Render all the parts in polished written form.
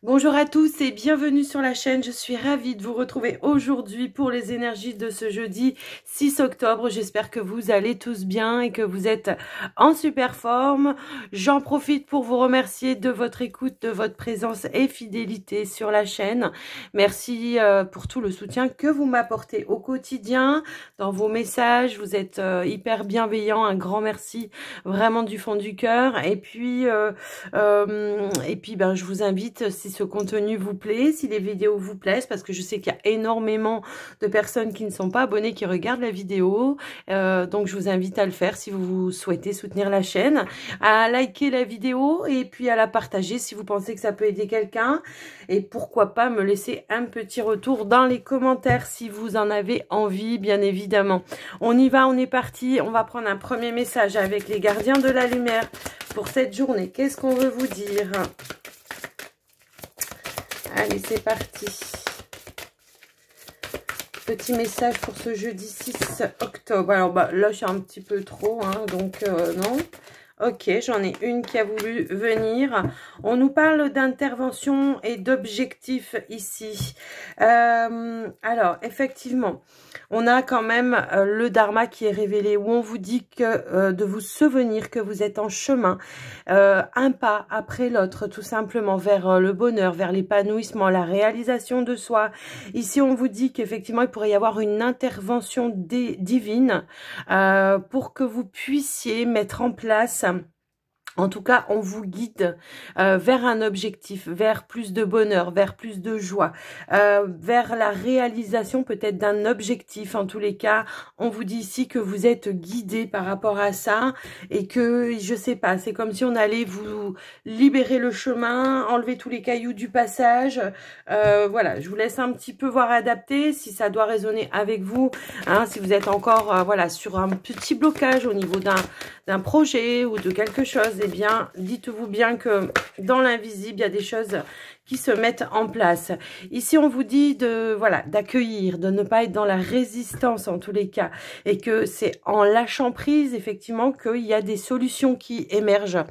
Bonjour à tous et bienvenue sur la chaîne. Je suis ravie de vous retrouver aujourd'hui pour les énergies de ce jeudi 6 octobre. J'espère que vous allez tous bien et que vous êtes en super forme. J'en profite pour vous remercier de votre écoute, de votre présence et fidélité sur la chaîne. Merci pour tout le soutien que vous m'apportez au quotidien, dans vos messages. Vous êtes hyper bienveillants. Un grand merci vraiment du fond du cœur. Et puis je vous invite, si ce contenu vous plaît, si les vidéos vous plaisent, parce que je sais qu'il y a énormément de personnes qui ne sont pas abonnées, qui regardent la vidéo, donc je vous invite à le faire si vous souhaitez soutenir la chaîne, à liker la vidéo et puis à la partager si vous pensez que ça peut aider quelqu'un, et pourquoi pas me laisser un petit retour dans les commentaires si vous en avez envie, bien évidemment. On y va, on est parti, on va prendre un premier message avec les gardiens de la lumière pour cette journée. Qu'est-ce qu'on veut vous dire? Allez, c'est parti. Petit message pour ce jeudi 6 octobre. Alors, là, je suis un petit peu trop, hein, donc non. Ok, j'en ai une qui a voulu venir. On nous parle d'intervention et d'objectifs ici. Alors, effectivement, on a quand même le dharma qui est révélé, où on vous dit que de vous souvenir que vous êtes en chemin, un pas après l'autre, tout simplement, vers le bonheur, vers l'épanouissement, la réalisation de soi. Ici, on vous dit qu'effectivement, il pourrait y avoir une intervention divine pour que vous puissiez mettre en place... En tout cas, on vous guide vers un objectif, vers plus de bonheur, vers plus de joie, vers la réalisation peut-être d'un objectif. En tous les cas, on vous dit ici que vous êtes guidé par rapport à ça et que, je sais pas, c'est comme si on allait vous libérer le chemin, enlever tous les cailloux du passage. Voilà, je vous laisse un petit peu voir adapter si ça doit résonner avec vous. Hein, si vous êtes encore voilà, sur un petit blocage au niveau d'un projet ou de quelque chose, eh bien, dites-vous bien que dans l'invisible, il y a des choses qui se mettent en place. Ici, on vous dit de voilà d'accueillir, de ne pas être dans la résistance en tous les cas, et que c'est en lâchant prise, effectivement, qu'il y a des solutions qui émergent,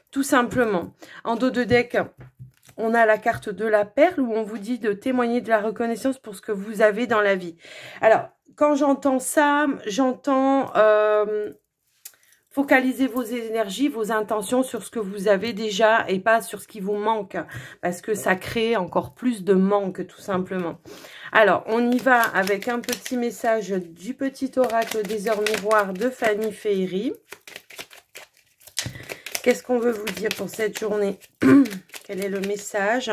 tout simplement. En dos de deck, on a la carte de la perle, où on vous dit de témoigner de la reconnaissance pour ce que vous avez dans la vie. Alors, quand j'entends ça, j'entends... focalisez vos énergies, vos intentions sur ce que vous avez déjà et pas sur ce qui vous manque, parce que ça crée encore plus de manque, tout simplement. Alors, on y va avec un petit message du petit oracle des heures miroirs de Fanny Féerie. Qu'est-ce qu'on veut vous dire pour cette journée? Quel est le message?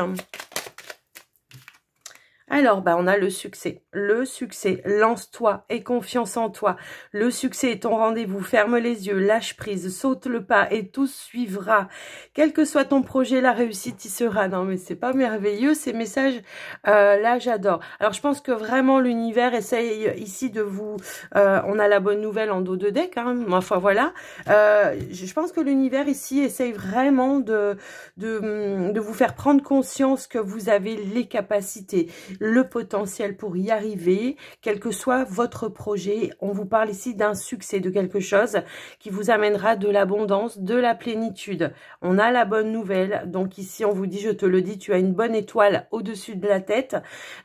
Alors, on a le succès. Le succès, lance-toi, aie confiance en toi. Le succès est ton rendez-vous. Ferme les yeux, lâche prise, saute le pas et tout suivra. Quel que soit ton projet, la réussite y sera. Non, mais c'est pas merveilleux ces messages. Là, j'adore. Alors, je pense que vraiment l'univers essaye ici de vous... on a la bonne nouvelle en dos de deck, hein, ma foi, voilà. Je pense que l'univers ici essaye vraiment de vous faire prendre conscience que vous avez les capacités, le potentiel pour y arriver, quel que soit votre projet. On vous parle ici d'un succès, de quelque chose qui vous amènera de l'abondance, de la plénitude. On a la bonne nouvelle. Donc ici, on vous dit, je te le dis, tu as une bonne étoile au-dessus de la tête.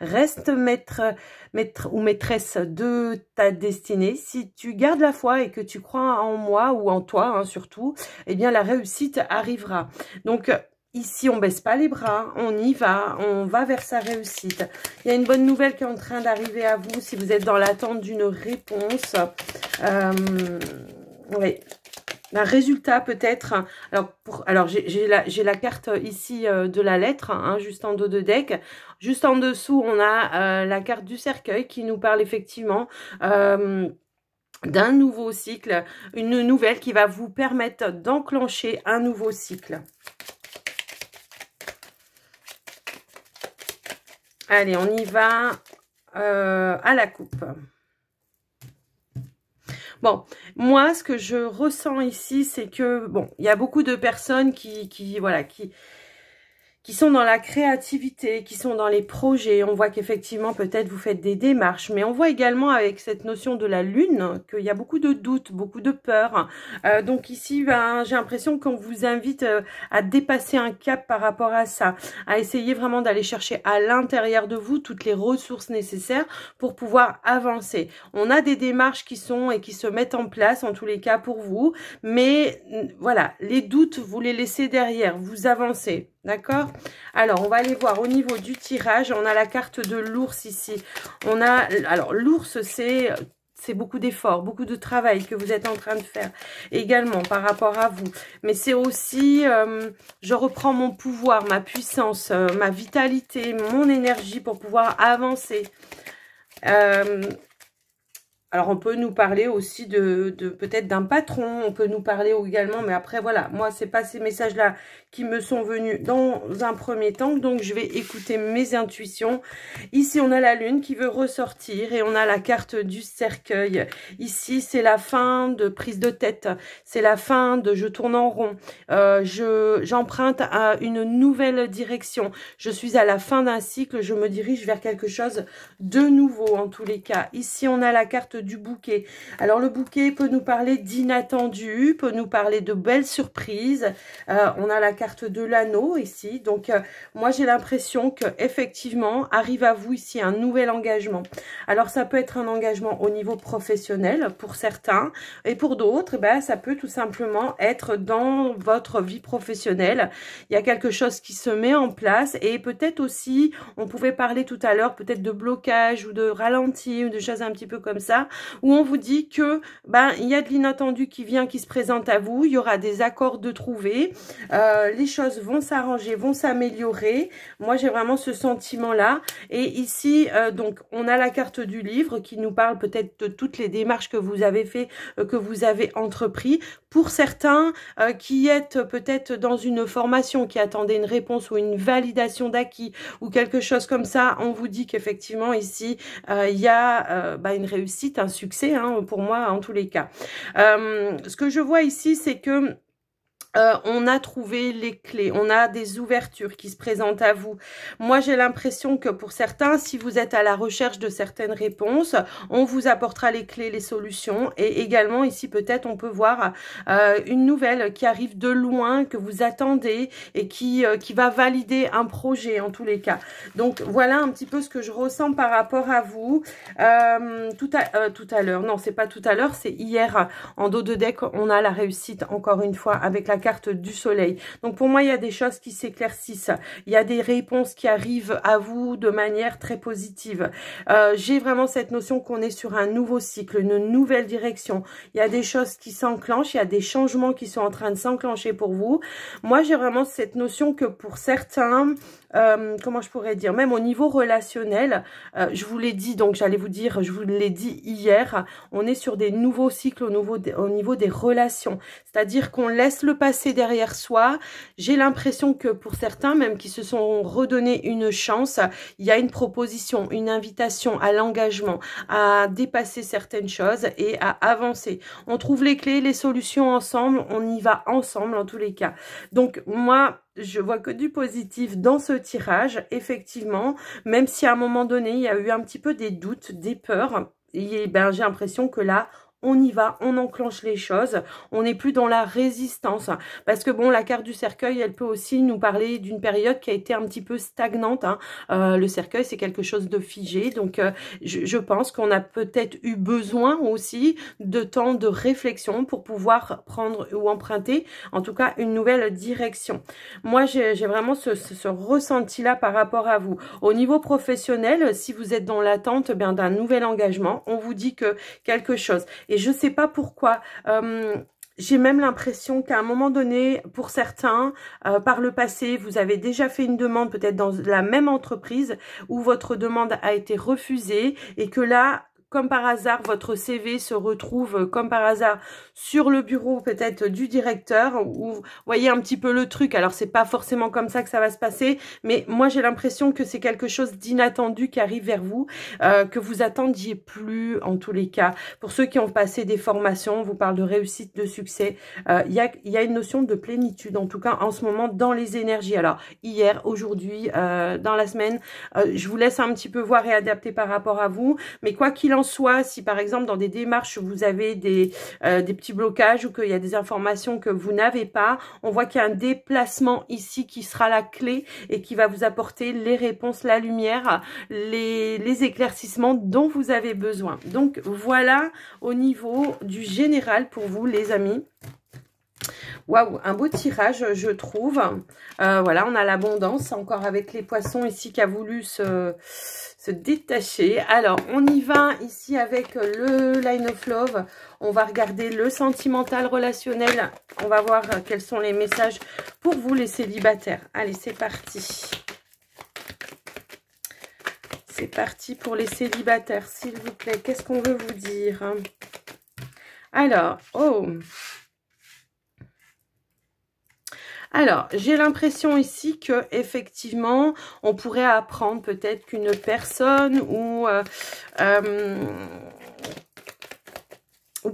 Reste maître ou maîtresse de ta destinée. Si tu gardes la foi et que tu crois en moi ou en toi, hein, surtout, eh bien, la réussite arrivera. Donc, ici, on baisse pas les bras, on y va, on va vers sa réussite. Il y a une bonne nouvelle qui est en train d'arriver à vous si vous êtes dans l'attente d'une réponse. Oui, un résultat peut-être. Alors j'ai la carte ici de la lettre, hein, juste en dos de deck. Juste en dessous, on a la carte du cercueil qui nous parle effectivement... d'un nouveau cycle, une nouvelle qui va vous permettre d'enclencher un nouveau cycle. Allez, on y va à la coupe. Bon, moi, ce que je ressens ici, c'est que, bon, il y a beaucoup de personnes qui qui sont dans la créativité, qui sont dans les projets. On voit qu'effectivement, peut-être vous faites des démarches, mais on voit également avec cette notion de la lune qu'il y a beaucoup de doutes, beaucoup de peurs. Donc ici, ben, j'ai l'impression qu'on vous invite à dépasser un cap par rapport à ça, à essayer vraiment d'aller chercher à l'intérieur de vous toutes les ressources nécessaires pour pouvoir avancer. On a des démarches qui sont et qui se mettent en place, en tous les cas pour vous, mais voilà, les doutes, vous les laissez derrière, vous avancez. D'accord? Alors, on va aller voir au niveau du tirage. On a la carte de l'ours ici. On a, alors, l'ours, c'est beaucoup d'efforts, beaucoup de travail que vous êtes en train de faire également par rapport à vous. Mais c'est aussi, je reprends mon pouvoir, ma puissance, ma vitalité, mon énergie pour pouvoir avancer. Alors, on peut nous parler aussi de peut-être d'un patron, on peut nous parler également, mais après, voilà, moi, c'est pas ces messages-là qui me sont venus dans un premier temps, donc je vais écouter mes intuitions. Ici, on a la lune qui veut ressortir et on a la carte du cercueil. Ici, c'est la fin de prise de tête, c'est la fin de je tourne en rond, j'emprunte à une nouvelle direction, je suis à la fin d'un cycle, je me dirige vers quelque chose de nouveau en tous les cas. Ici, on a la carte du bouquet. Alors le bouquet peut nous parler d'inattendu, peut nous parler de belles surprises. On a la carte de l'anneau ici. Donc moi j'ai l'impression que effectivement arrive à vous ici un nouvel engagement. Alors ça peut être un engagement au niveau professionnel pour certains et pour d'autres ben, ça peut tout simplement être dans votre vie professionnelle. Il y a quelque chose qui se met en place et peut-être aussi on pouvait parler tout à l'heure peut-être de blocage ou de ralenti ou de choses un petit peu comme ça, où on vous dit que ben il y a de l'inattendu qui vient, qui se présente à vous, il y aura des accords de trouver, les choses vont s'arranger, vont s'améliorer. Moi j'ai vraiment ce sentiment là. Et ici donc on a la carte du livre qui nous parle peut-être de toutes les démarches que vous avez fait, que vous avez entrepris. Pour certains qui êtes peut-être dans une formation, qui attendait une réponse ou une validation d'acquis ou quelque chose comme ça, on vous dit qu'effectivement ici il y a une réussite, un succès hein, pour moi en tous les cas. Ce que je vois ici c'est que on a trouvé les clés, on a des ouvertures qui se présentent à vous. Moi, j'ai l'impression que pour certains, si vous êtes à la recherche de certaines réponses, on vous apportera les clés, les solutions. Et également, ici, peut-être, on peut voir une nouvelle qui arrive de loin, que vous attendez et qui va valider un projet, en tous les cas. Donc, voilà un petit peu ce que je ressens par rapport à vous. Tout à l'heure, non, c'est pas tout à l'heure, c'est hier. En dos de deck, on a la réussite, encore une fois, avec la carte du soleil. Donc pour moi, il y a des choses qui s'éclaircissent. Il y a des réponses qui arrivent à vous de manière très positive. J'ai vraiment cette notion qu'on est sur un nouveau cycle, une nouvelle direction. Il y a des choses qui s'enclenchent, il y a des changements qui sont en train de s'enclencher pour vous. Moi, j'ai vraiment cette notion que pour certains, comment je pourrais dire, même au niveau relationnel, je vous l'ai dit, donc j'allais vous dire, je vous l'ai dit hier, on est sur des nouveaux cycles au niveau des relations. C'est-à-dire qu'on laisse le passé derrière soi. J'ai l'impression que pour certains, même qui se sont redonné une chance, il y a une proposition, une invitation à l'engagement, à dépasser certaines choses et à avancer. On trouve les clés, les solutions ensemble, on y va ensemble en tous les cas. Donc moi, je vois que du positif dans ce tirage, effectivement, même si à un moment donné, il y a eu un petit peu des doutes, des peurs, et ben, j'ai l'impression que là, on y va, on enclenche les choses, on n'est plus dans la résistance. Parce que bon, la carte du cercueil, elle peut aussi nous parler d'une période qui a été un petit peu stagnante. Hein. Le cercueil, c'est quelque chose de figé. Donc, je pense qu'on a peut-être eu besoin aussi de temps de réflexion pour pouvoir prendre ou emprunter, en tout cas, une nouvelle direction. Moi, j'ai vraiment ce ressenti-là par rapport à vous. Au niveau professionnel, si vous êtes dans l'attente d'un nouvel engagement, on vous dit que quelque chose... Et je ne sais pas pourquoi, j'ai même l'impression qu'à un moment donné, pour certains, par le passé, vous avez déjà fait une demande peut-être dans la même entreprise où votre demande a été refusée et que là, comme par hasard, votre CV se retrouve comme par hasard sur le bureau peut-être du directeur, ou vous voyez un petit peu le truc. Alors, c'est pas forcément comme ça que ça va se passer, mais moi, j'ai l'impression que c'est quelque chose d'inattendu qui arrive vers vous, que vous attendiez plus en tous les cas. Pour ceux qui ont passé des formations, on vous parle de réussite, de succès. Il y a une notion de plénitude, en tout cas en ce moment, dans les énergies. Alors, hier, aujourd'hui, dans la semaine, je vous laisse un petit peu voir et adapter par rapport à vous. Mais quoi qu'il en soit, si par exemple, dans des démarches, vous avez des petits blocages ou qu'il y a des informations que vous n'avez pas, on voit qu'il y a un déplacement ici qui sera la clé et qui va vous apporter les réponses, la lumière, les éclaircissements dont vous avez besoin. Donc, voilà au niveau du général pour vous, les amis. Waouh, un beau tirage, je trouve. Voilà, on a l'abondance, encore avec les poissons ici qui a voulu se détacher. Alors, on y va ici avec le Line of Love. On va regarder le sentimental relationnel. On va voir quels sont les messages pour vous, les célibataires. Allez, c'est parti. C'est parti pour les célibataires, s'il vous plaît. Qu'est-ce qu'on veut vous dire? Alors, alors, j'ai l'impression ici que effectivement, on pourrait apprendre peut-être qu'une personne ou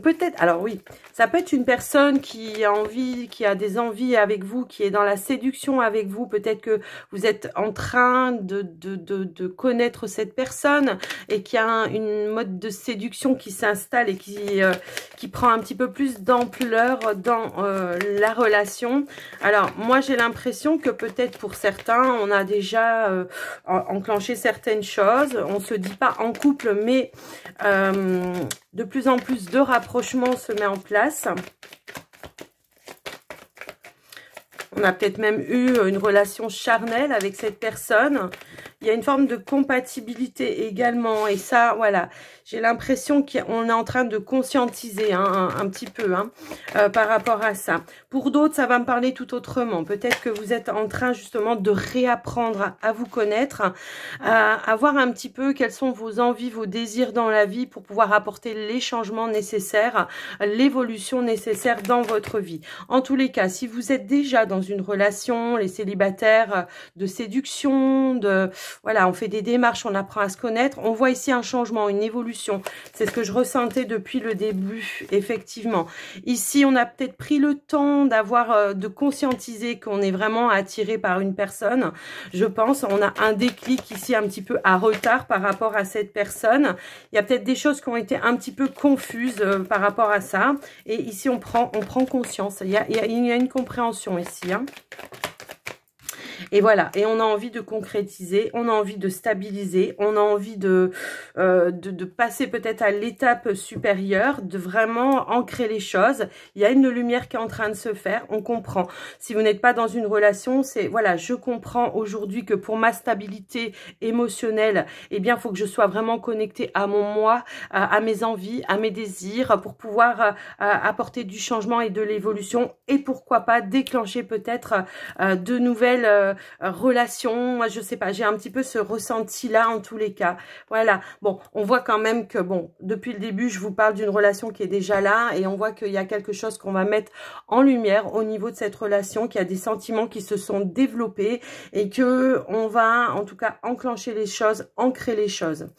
peut-être, alors oui, ça peut être une personne qui a envie, qui a des envies avec vous, qui est dans la séduction avec vous. Peut-être que vous êtes en train de connaître cette personne et qu'il y a une mode de séduction qui s'installe et qui prend un petit peu plus d'ampleur dans la relation. Alors, moi, j'ai l'impression que peut-être pour certains, on a déjà enclenché certaines choses. On se dit pas en couple, mais de plus en plus de rapprochement se met en place. On a peut-être même eu une relation charnelle avec cette personne. Il y a une forme de compatibilité également. Et ça, voilà, j'ai l'impression qu'on est en train de conscientiser un petit peu par rapport à ça. Pour d'autres, ça va me parler tout autrement. Peut-être que vous êtes en train justement de réapprendre à vous connaître, à voir un petit peu quelles sont vos envies, vos désirs dans la vie pour pouvoir apporter les changements nécessaires, l'évolution nécessaire dans votre vie. En tous les cas, si vous êtes déjà dans une relation, les célibataires, de séduction, voilà, on fait des démarches, on apprend à se connaître. On voit ici un changement, une évolution. C'est ce que je ressentais depuis le début, effectivement. Ici, on a peut-être pris le temps de conscientiser qu'on est vraiment attiré par une personne. Je pense, on a un déclic ici un petit peu à retard par rapport à cette personne. Il y a peut-être des choses qui ont été un petit peu confuses par rapport à ça. Et ici, on prend conscience. Il y a une compréhension ici, Et voilà, et on a envie de concrétiser, on a envie de stabiliser, on a envie de passer peut-être à l'étape supérieure, de vraiment ancrer les choses. Il y a une lumière qui est en train de se faire, on comprend. Si vous n'êtes pas dans une relation, c'est, voilà, je comprends aujourd'hui que pour ma stabilité émotionnelle, eh bien, il faut que je sois vraiment connectée à mon moi, à mes envies, à mes désirs, pour pouvoir apporter du changement et de l'évolution, et pourquoi pas déclencher peut-être de nouvelles relations. Moi, je sais pas, j'ai un petit peu ce ressenti-là en tous les cas. Voilà, bon, on voit quand même que, bon, depuis le début, je vous parle d'une relation qui est déjà là, et on voit qu'il y a quelque chose qu'on va mettre en lumière au niveau de cette relation, qu'il y a des sentiments qui se sont développés, et que on va, en tout cas, enclencher les choses, ancrer les choses,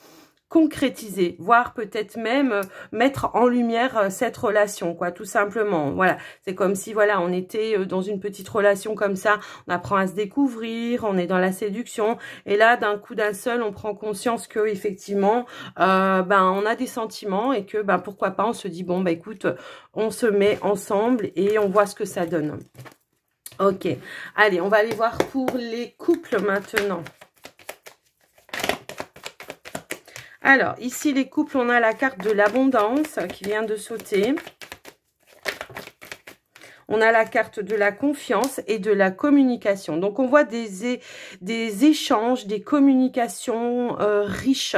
concrétiser, voire peut-être même mettre en lumière cette relation, quoi, tout simplement. Voilà, c'est comme si, voilà, on était dans une petite relation comme ça, on apprend à se découvrir, on est dans la séduction, et là, d'un coup d'un seul, on prend conscience que effectivement, on a des sentiments, et que, pourquoi pas, on se dit, bon, écoute, on se met ensemble, et on voit ce que ça donne. Ok, allez, on va aller voir pour les couples maintenant. Alors, ici, les couples, on a la carte de l'abondance qui vient de sauter. On a la carte de la confiance et de la communication. Donc, on voit des échanges, des communications riches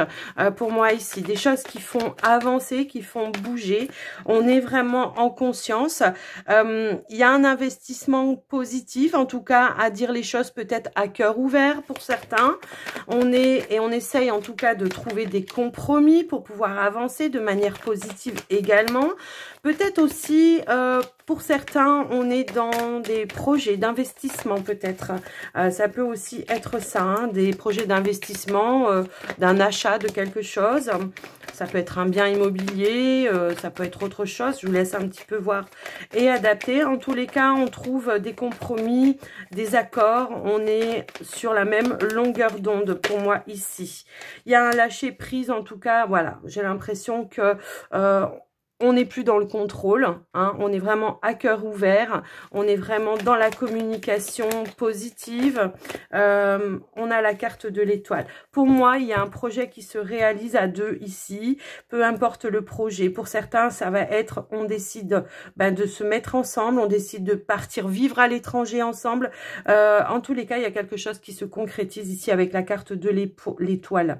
pour moi ici. Des choses qui font avancer, qui font bouger. On est vraiment en conscience. Il y a un investissement positif, en tout cas, à dire les choses peut-être à cœur ouvert pour certains. On essaye en tout cas de trouver des compromis pour pouvoir avancer de manière positive également. Peut-être aussi, pour certains, on est dans des projets d'investissement peut-être. Ça peut aussi être ça, hein, des projets d'investissement, d'un achat de quelque chose. Ça peut être un bien immobilier, ça peut être autre chose. Je vous laisse un petit peu voir et adapter. En tous les cas, on trouve des compromis, des accords. On est sur la même longueur d'onde pour moi ici. Il y a un lâcher prise en tout cas. Voilà, j'ai l'impression que... on n'est plus dans le contrôle, hein, on est vraiment à cœur ouvert, on est vraiment dans la communication positive. On a la carte de l'étoile. Pour moi, il y a un projet qui se réalise à deux ici, peu importe le projet. Pour certains, ça va être, on décide de se mettre ensemble, on décide de partir vivre à l'étranger ensemble. En tous les cas, il y a quelque chose qui se concrétise ici avec la carte de l'étoile.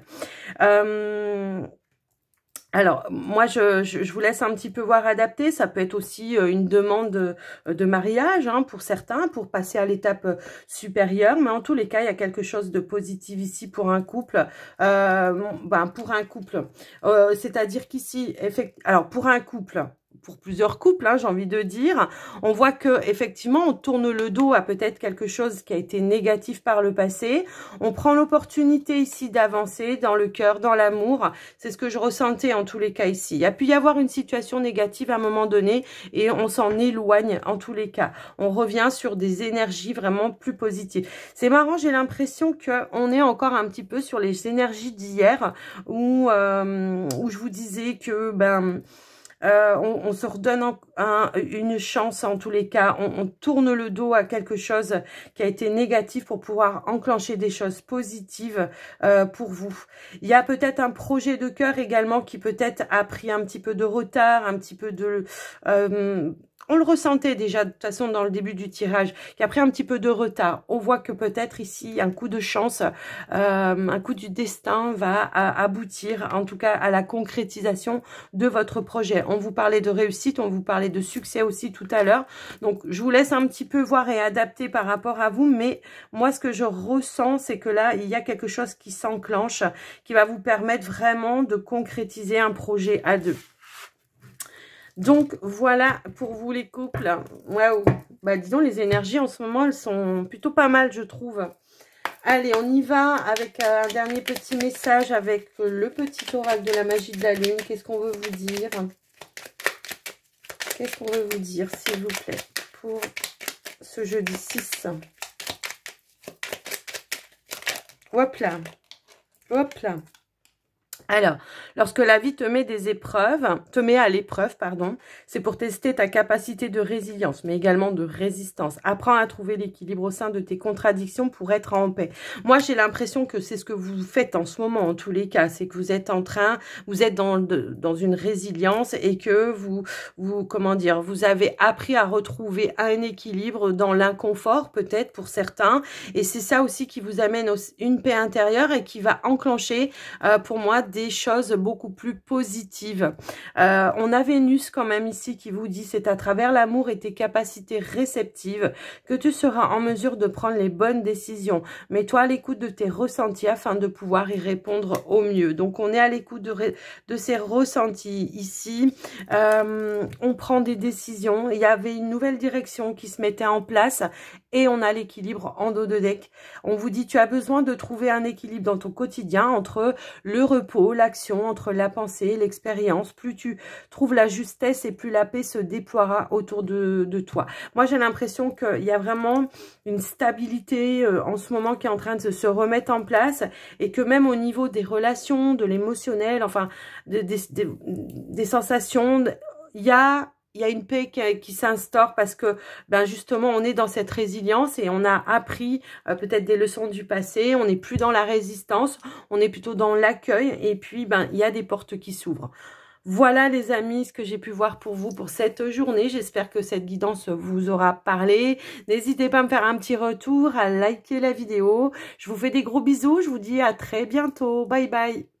Alors, moi, je vous laisse un petit peu voir adapter. Ça peut être aussi une demande de mariage hein, pour certains, pour passer à l'étape supérieure. Mais en tous les cas, il y a quelque chose de positif ici pour un couple. Pour un couple, c'est-à-dire qu'ici, alors pour un couple... Pour plusieurs couples, hein, j'ai envie de dire, on voit que effectivement on tourne le dos à peut-être quelque chose qui a été négatif par le passé. On prend l'opportunité ici d'avancer dans le cœur, dans l'amour. C'est ce que je ressentais en tous les cas ici. Il y a pu y avoir une situation négative à un moment donné et on s'en éloigne en tous les cas. On revient sur des énergies vraiment plus positives. C'est marrant, j'ai l'impression qu'on est encore un petit peu sur les énergies d'hier où je vous disais que on se redonne une chance en tous les cas, on tourne le dos à quelque chose qui a été négatif pour pouvoir enclencher des choses positives pour vous. Il y a peut-être un projet de cœur également qui peut-être a pris un petit peu de retard, un petit peu de... on le ressentait déjà de toute façon dans le début du tirage, qui a pris un petit peu de retard. On voit que peut-être ici, un coup de chance, un coup du destin va aboutir, en tout cas à la concrétisation de votre projet. On vous parlait de réussite, on vous parlait de succès aussi tout à l'heure. Donc, je vous laisse un petit peu voir et adapter par rapport à vous. Mais moi, ce que je ressens, c'est que là, il y a quelque chose qui s'enclenche, qui va vous permettre vraiment de concrétiser un projet à deux. Donc, voilà pour vous les couples. Waouh. Disons, les énergies en ce moment, elles sont plutôt pas mal, je trouve. Allez, on y va avec un dernier petit message avec le petit oracle de la magie de la lune. Qu'est-ce qu'on veut vous dire? Qu'est-ce qu'on veut vous dire, s'il vous plaît, pour ce jeudi 6? Hop là. Hop là. Alors, lorsque la vie te met des épreuves, te met à l'épreuve, pardon, c'est pour tester ta capacité de résilience, mais également de résistance. Apprends à trouver l'équilibre au sein de tes contradictions pour être en paix. Moi, j'ai l'impression que c'est ce que vous faites en ce moment, en tous les cas. C'est que vous êtes vous êtes dans une résilience et que comment dire, vous avez appris à retrouver un équilibre dans l'inconfort, peut-être pour certains. Et c'est ça aussi qui vous amène une paix intérieure et qui va enclencher, pour moi, des choses beaucoup plus positives. On a Vénus quand même ici qui vous dit: c'est à travers l'amour et tes capacités réceptives que tu seras en mesure de prendre les bonnes décisions. Mets-toi à l'écoute de tes ressentis afin de pouvoir y répondre au mieux. Donc on est à l'écoute de ces ressentis ici. On prend des décisions. Il y avait une nouvelle direction qui se mettait en place et on a l'équilibre en dos de deck. On vous dit: tu as besoin de trouver un équilibre dans ton quotidien entre le repos, l'action, entre la pensée, l'expérience. Plus tu trouves la justesse et plus la paix se déploiera autour de toi. Moi, j'ai l'impression qu'il y a vraiment une stabilité en ce moment qui est en train de se remettre en place et que même au niveau des relations, de l'émotionnel, enfin des sensations, il y a une paix qui s'instaure parce que justement on est dans cette résilience et on a appris peut-être des leçons du passé. On n'est plus dans la résistance, on est plutôt dans l'accueil et puis il y a des portes qui s'ouvrent. Voilà les amis, ce que j'ai pu voir pour vous pour cette journée. J'espère que cette guidance vous aura parlé. N'hésitez pas à me faire un petit retour, à liker la vidéo. Je vous fais des gros bisous, je vous dis à très bientôt. Bye bye.